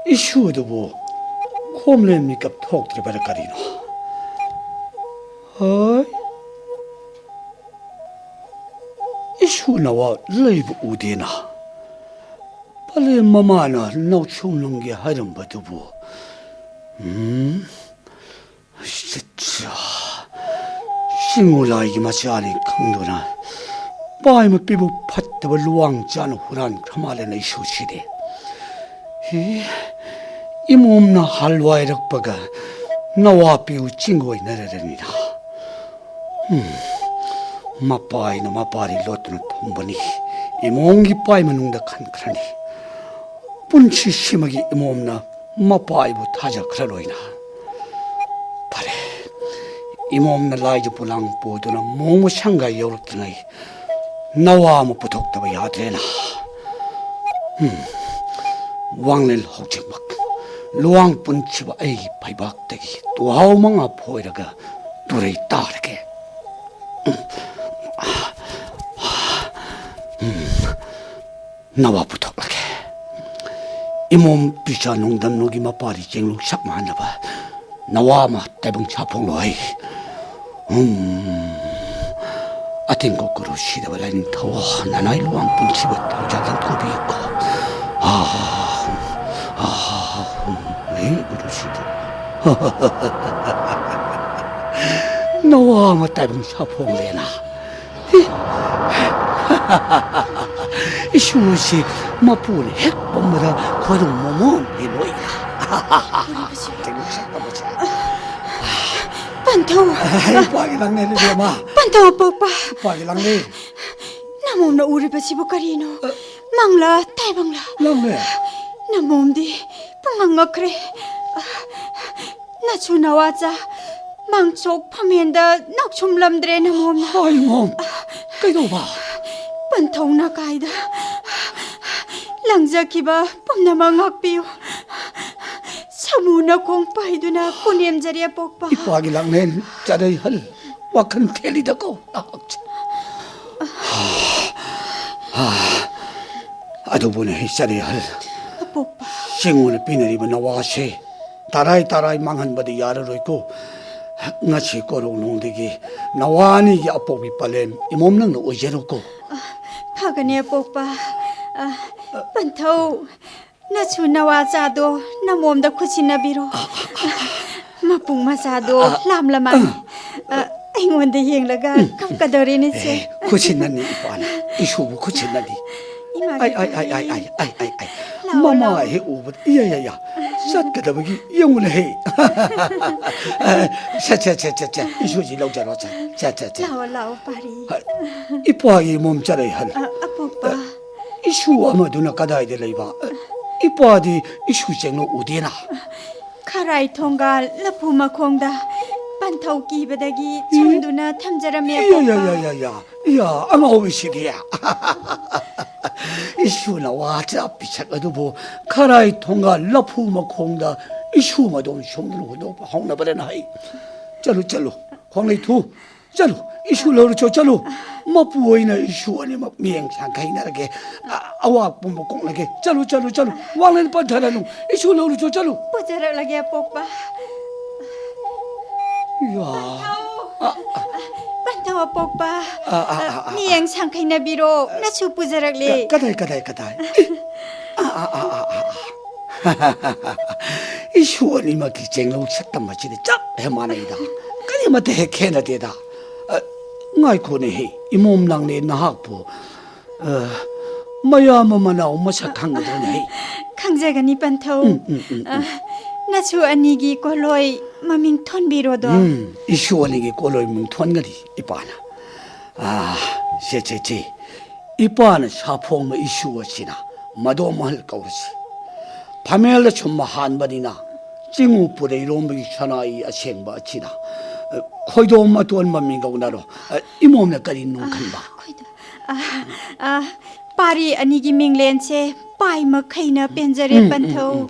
이슈도 뭐 콤렘니까 톡들이 바라까리노. 이슈 나와 레이브 우디나 빨리 마마나 나우충는 게 하름 바두부 진짜 싱울라이기 마치 아니 강도나 빠이면 삐부 팥다바 루왕 짠 후란 그마레나 이슈시데 이 몸나 할와이럭바가 나와 삐우 찡고이 내려다니다 마빠이나 마빠리 로트는 톰보니 이 몸기 빠이면 농다 칸크라니 분치 심하게 이 몸나 마빠이부 타자 크라로이나 바래 이 몸나 라이즈 불랑 보도나 몸무 샹가 여롭드나이 나와 뭐 부탁다바 야드레나 왕릴 혹직막 루왕 분치바 에이 파이박대기 또 하오망아 포이라가 두레이 따르게 나와 부탁하게 이몸 피차 농담누기 마파리 쟁룩 샥마 하나봐 나와 마 대봉 차풍로이 아틴 거꾸로 시대발라인 더워 나나이 루왕 분치바 타자간 토비 있고 에이 그러시도 나와 마 대봉 차풍레나 이슈시 마푸리 핵범마다 거동 모모 이노이라 반토 빠기랑네 리마 반토 뽀빠 빠기랑네 나몸나 우리바시 보카리노 망라 타이방라 랑네 나몸디 뿡망가 그래 나초 나와자 망촉 파면다 낙좀람들의 나몸나 아이 몸 그이도 봐 빤타우나 가이다 랑자키바 뽐나마 ngakpiyo samuna kongpaiduna kunem jaria pokpa 이뻐하기 랑낸 짜레 할 와큰 텔리다고 아두분의 짜레 할 pokpa 싱우는 비내리면 나와시 따라이 망한 바디 야르로 있고 ngasi korong nongdegi nawani ya apobi palem imomnang no ojeruko phagane pokpa pantau na chunawa chado namomda khuchina biro mapung masado lamlamang aingonde yenglaga kapkadore ni se khuchinani ipana isubu khuchinani ai mama he ubu ya satgadabagi yongule he cha isuji laujaro cha lao pari ipoagi mom chare hal apokpa isu amaduna kadai de leiba ipoadi isu jengno udena kharai thongal lapuma khongda pantau ki badagi chunduna thamjarame ya ama obisidia 이슈나 와자 비착어도 카라이 통가 러프마 콩다 이슈마 돈 쇼는 거 홍나 버려나이 짤로 광레 투 짤로 이슈로 짤로 마부오이나 이슈 아니 막 미행상 가이나게 아와 봄보 콩나게 짤로 왕lên 반타라노 이슈로 짤로 보자라 라게 볶바 야 Pantawa pokpa miyang sangkaina biro nachu pujarakle kadai 이슈원이 막 쟁로 쳤단 마치네 cap 해마나이다 그니 맞대 해케나 되다 나이코네 이몸랑네 나학부 마야마마나 엄마사 강거네 강자가니 판타오 나chu anigi koloi maming thon birodo 이슈원이게 꼴로이 뭉 톤거리 이빠나 세체체 이빠는 사포마 이슈워시나 마도마할 거우시 파멜라 춤마 한번이나 징우 pureiromba 샤나이 아생바 치나 코이도 엄마 또 얼마 민가고 나로 이몸나 까리 눈칸바 pari anigi minglenche pai ma khaina penjare pantho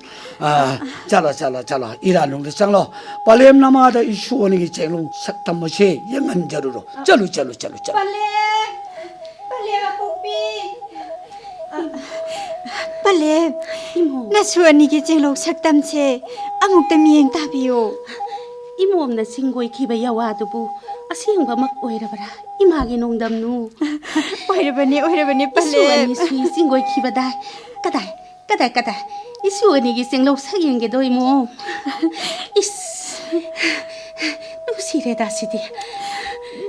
잘라 이라는데 장로 발렘 남아다 이슈원이 쟁롱 saktam마시 영한 자루로 짤루 Palem popi Palem na suani gi jenglok saktam che amuk ta mieng ta biyo imomna singoi khiba yawa dubu asingba mak oirabara imagi nongdamnu oirabani suani Palem sui singoi khiba dai kadai isuani gi senglok sagyenge do imo is nusire dasidi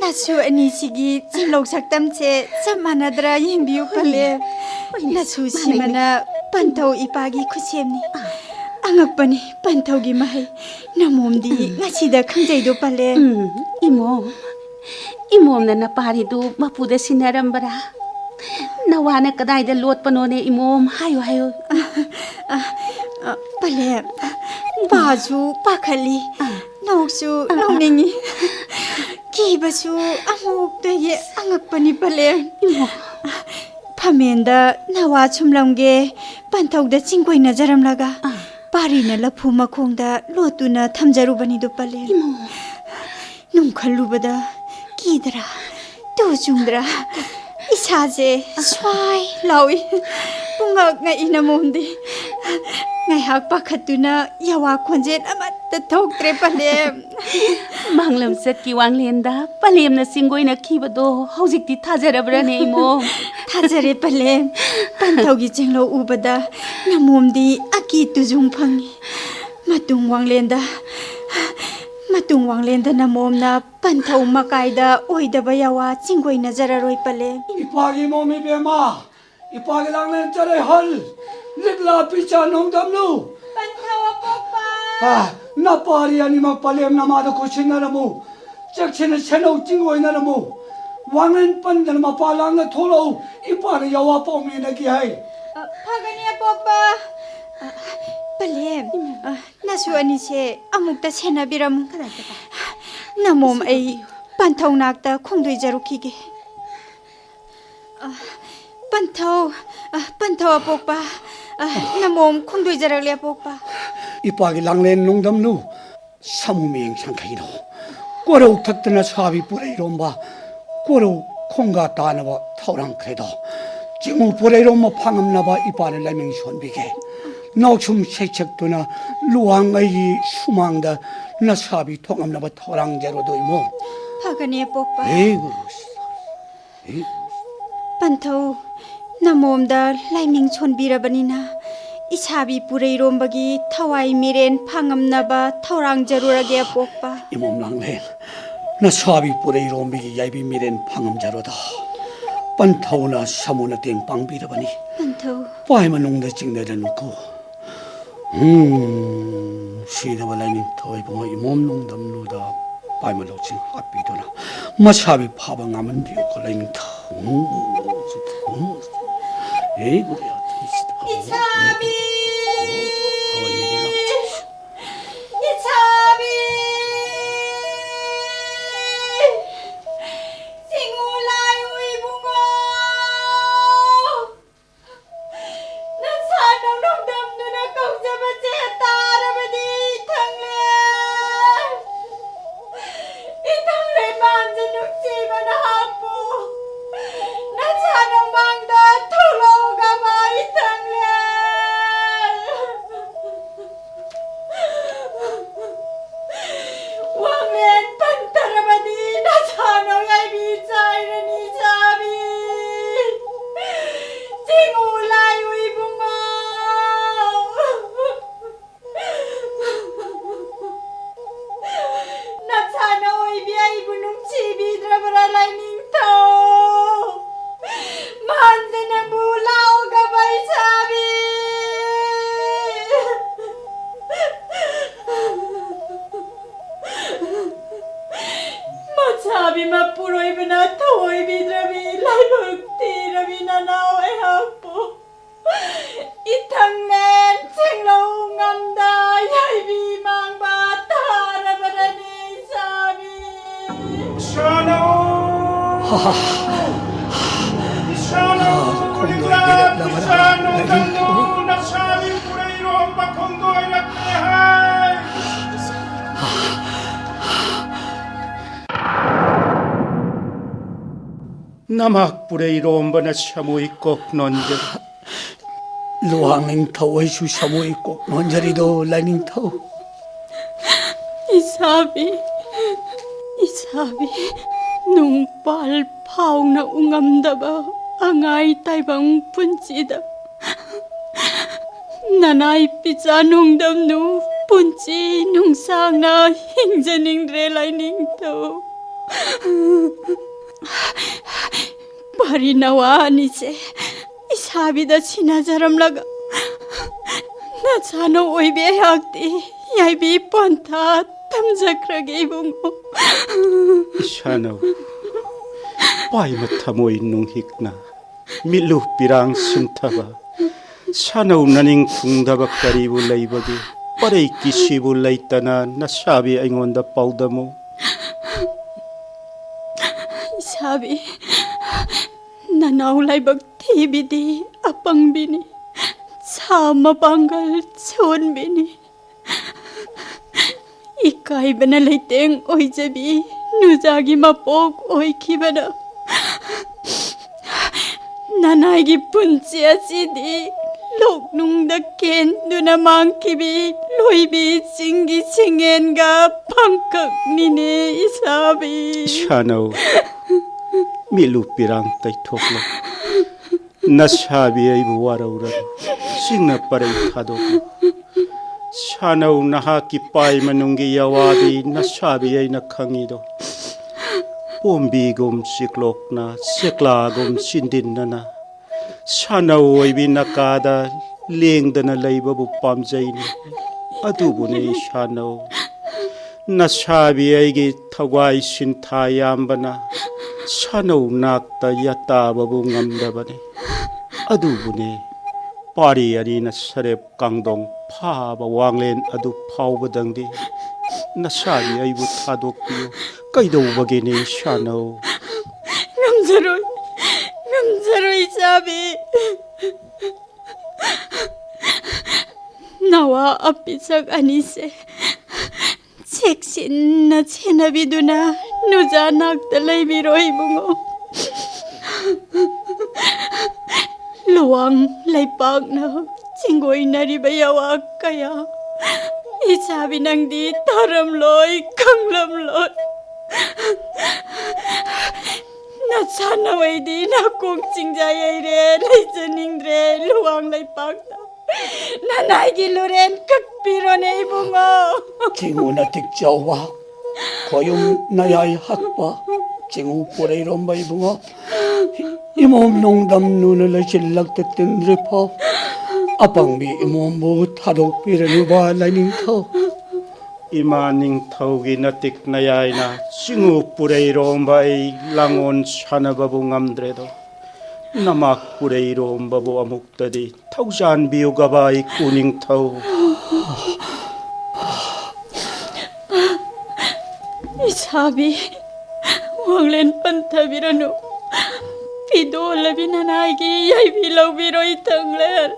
na suani sigi jenglok saktam che samanadra yembiu Palem na su simana pantau ipagi khusemni angakpani pantau gi mai namomdi ngasida khangjaido Palem imomna na pari du mapuda sinarambara nawana kadai da lot panone imom hayo Palem baju pakhali noksu nongningi kibasu amuk tege angakpani Palem phamenda nawa chumlamge pantauda chingkoi najaramlaga parina laphu makhongda lotuna thamjarubani do Palem nungkhalubada kidra tujungdra isaje swai lawi punga nga inamomdi ngai hak pakhatuna yawa khonjet amatta thoktre Palem manglam sat ki wanglenda Palem na singoi na khibado hojikti thajarabra ne imo thajare Palem pantaugi jenglo ubada namomdi aki tujung phangi matung wanglenda namomna panthau makaida oidaba yawa chingoi najararoi Palem 이파기 몸이 배마 이파기 당낸 짜레 헐 Likla Picha Nongdamnu pantawa pokpa 나빠리 아니면 발렘 남아도 고친나라무 짝치는 새노 찡고이나라무 왕은 빤들 마팔랑나 토로 이파리 야와 뽕이나기 하이 phagania pokpa Palem nasu ani che amukta chena biram namom ai panthau nakta khongdoi jarukige Panthau apokpa. Namom khongdoi jarakle apokpa. 이빠기 랑렌 농담누 사무미행 상카이노 꼬로 탁드나 사비 뿌레이롬바 꼬로 콩가 따나바 타오랑 그래도 징우 뿌레이롬바 방음나바 이빠를 라명 손비게 나춤 세척도나 루왕의 수망다 나 사비 통함나바 타오랑제로도 이모 Phagani apokpa. 에이구 Panthau namomda laiming chonbirabanina Isabi Pureiromba Thawai Miren Pangamnaba Taurang Jarurage apokpa. 이몸 랑렌 나 사비 뿌레이롬비 야이비 미렌 방음자로다 반타오나 사모나 땡 빵비라바니 Panthau 빠이만 농다 찍내려 놓고 시다발라니 더이봉어 이몸 농담누다 빠이만 놓친 합비도나 마사비 파방하면 되고 걸라니 타 에이 그래야 이사비 Likla Picha Nongdamnu Nasabi Pureiromba Kongoi Lakhai Namak Pureiromba Samoy Kok Nonja Luwang Ningthou su samoy kok nonjarido la Ningthou Isabi nung pal pau na ungamdaba angay taibang punchida Nanay Picha Nongdamnu punchi nung sang na hingjaning relay Ningthou Parinawa ni se Isabi da sinajaram laga na chano oibe hakti yaibi ponta tamjakrage bungo Shano Pai matamoy nung hikna Milu pirang sintaba Shano naning tungdabak karibu laibagi Paray kisibu laitana nasabi aingonda paudamo Isabi Nanaw laibag tibidi apang bini Sama banggal chon bini Ikay banalayteng oy jabi Nuzagi mapok oy kibana Nanay gi punchi asidi Lok nung daken dunamang kibi Loibi chingi chingen ga pangkak nini Isabi Shano Milu pirang tay thoklo Nasabi ay buwaraw Singna paray thadok Shano nahaki pay manunggi yawadi Nasabi ay nakhangido Pombigom siklok na Siklagom sindin na Shano ay binakada Lingda na laybabu pamjay ni Adubo ni Shano Nasabi ay gitaway sintayamba na Shano nakta yatababu ngamdabani Adubune Pari arina sarep kangdong Paba wanglen adu paubadangdi Nasabi ay butadok piyo Kaidaw bagini Shano Ngamjaroy 이사비. 나와 앞비sak 아니세. 책신나 체나비두나 누자 낙달라이 비로이 붕어. Luwang laipak na Chingoy na ribayawag kaya isabi nang di taramloy kanglamloy Natsanaway di na kung Chingjayay rin Laisaning rin Luwang laipak na Nanay gilo rin kakpiro na ibungo Chingu na tikjawa Koyong nayay hakpa Chingu Pureiromba ibungo Imom Nongdamnu na lasillag tatindripa Apangbi imom bu Athokpam Ningthou Ima Ningthou gi natik nayay na Chingu Pureiromba ay langon sanababu ngamdredo Namak Pureiromba bu amuktadi Thangjam biyugaba iku Ningthou Isabi wanglen pantabirano Pido labi nanagi yay bilaw biro itangler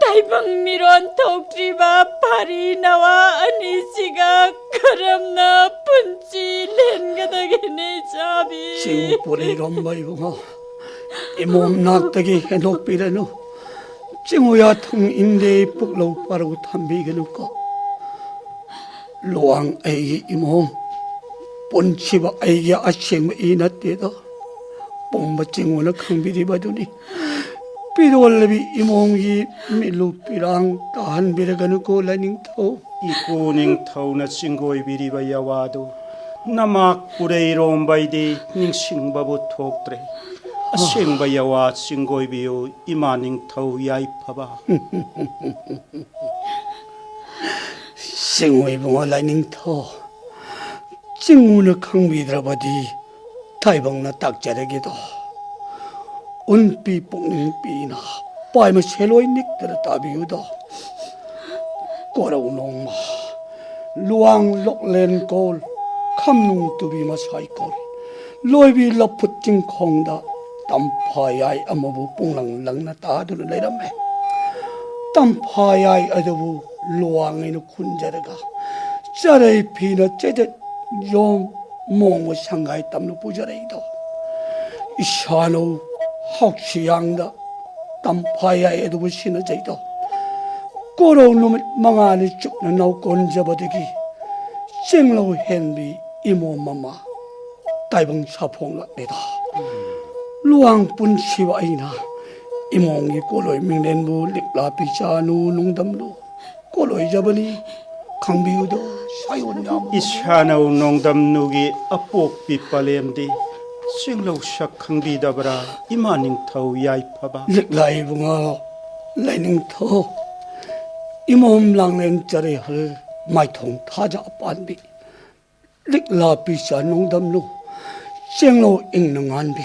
Taibang miron toktriba pari nawa anisiga karam na punchi len gadagene sabi Chingu Pureiromba ibungo Imom naktagi Athokpam Chinguya thang inde puklo paragu thambiganu ko Luwang ay imom Punshiba ay asyeng mainat dito Pongba Chingu na kangbiribaduni Pidolabi imong yi milu pirang tahan biraganu ko Ningthou Iku Ningthou na Chingoy biribayawado Namak Pureiromba di ningsingbabu thoktre Asyengbayawa Chingoy biyo ima Ningthou yay paba Chingu ibungo Ningthou Chingu na kangbirabadi Taibang na takjaragido Unpi pungning pina Pai ma seloy nikdara tabiyudo Koraw nong ma Luwang loklen kol Kamnung tubi masay kol Loy bi laput jing kongda Tampayay amabu punglang lang na tado na layrame Tampayay adabu Luwang ino kunjaraga Jaray pina chedet Yom mongwa shanghai tamno pujaraydo Ishano Haoshiyang da Tampayay adabu sinajaydo Koraw numit mangani chuk na naukon jabadagi Jinglaw henbi imo mama Taibang sapong laknida Luwang Punshiba ay na Imongi koloy minglenbu Likla Picha Nongdamnu Koloy jabani Kangbiyudo sayon yam Ishanaw Nongdamnu gi apok pipalemdi Singlaw siya kangbidabra ima Ningthou yay paba Likla ibunga Ningthou Imom lang nen jarehal Maithong taja apanbi Likla Picha Nongdamnu Jinglaw ingnanganbi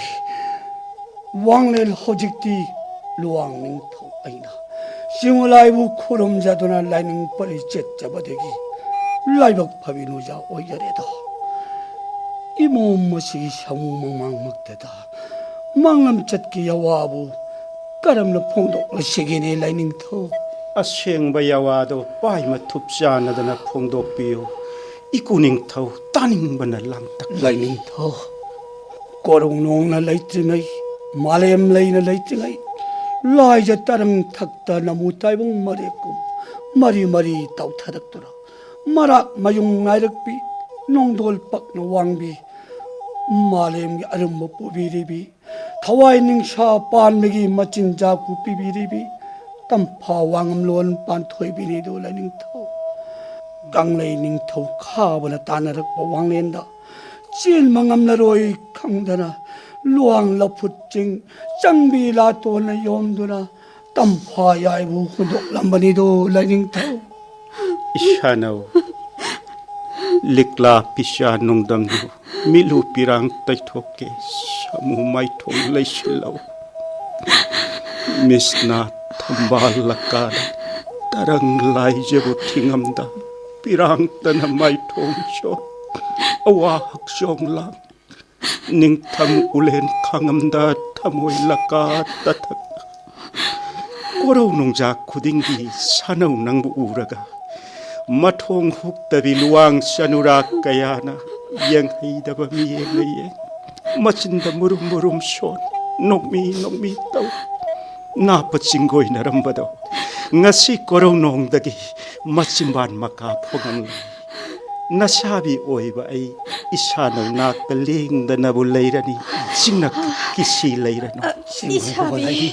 Wanglen hojikti Luwang Ningthou ay na Singulaibu ku름자도나 라이닝 뻘이 jet잡아대기 라이박 파비누자 오여래다 이몸 모시기 샤무망망 먹대다 망람 젖기 야와부 까람로 풍독 시기니 라이닝터 Asyengbayawa도 paima tupsanadana phongdokpiyo iku Ningthou taningbana langtak 라이닝터 꼬롱농나 라이트나이 말렘 라이나 라이트나이 라이자 따릉 탁다 나무 따이봉 머리꿈 머리 따우타닥더라 마락 마용 나이럭비 농돌 빡나 왕비 말렘기 아름모 뿌비리비 타와이닝샤 빤메기 멋진 자구 비비리비 땀파 왕음론 빤토이비니도 라이닝터우 강레이 닝터우 카버나 따나럭 왕렌다 찔망암나로이 강다나 Luwang laputjing Jangbi lato na yomduna Tampayay bu hudok lambanido Ningthou Ishanaw Likla Picha Nongdamnu milu pirang taitoke samu maithong laysilaw Misna tambal lakada tarang layjebu tingamda pirang tana maithong shot awahak syong lang Ningthou ulen khangamda thamoi laka tathak Korau nongja khudinggi sanau nangbu uraga Mathong huktabi luwang sanura kayana Yanghaidaba miyeng Machinda murum shon Nokmi tau Napa chinggoy narambado Ngasi korau nongdagi Machimban maka pongan Nasabi oiba ay isanaw nakalingda na bulayrani Sinak kisi layrano Isabi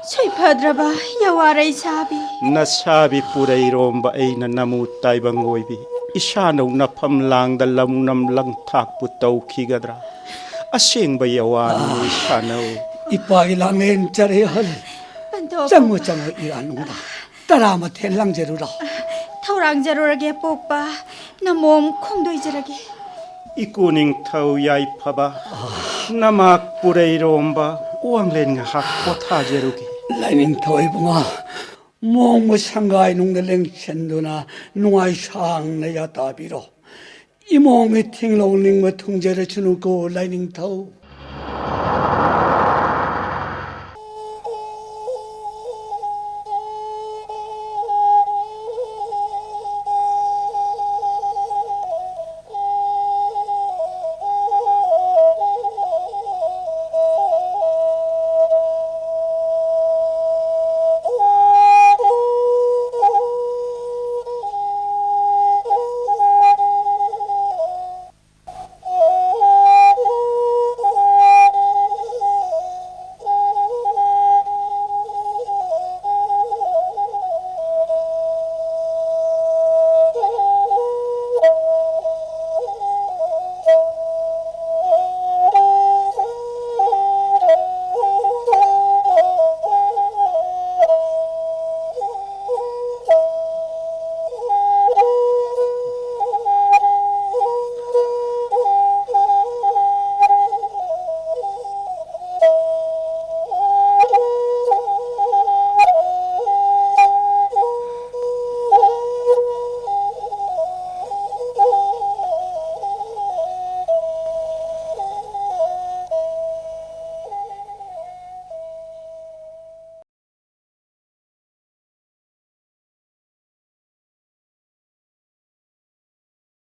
Soy padraba yawaray sabi Nasabi Pureiromba ay nanamutay bang oibi Isanaw na pamlang dalamnam lang takpo taw kigadra Asing ba yawan mo isanaw Ipailangen charehal Jango iranungda Tarama tenlang jerura Thoudam jarurage pokpa namom khongdoi jarage Ikuning thau yai phaba Namak Pureiromba Uanglen nga hak kotha jerugi Ningthou bunga Mong sangay nung nalengchen na nuay sang na yata biro Imong iting long ning matungjere chunuko Ningthou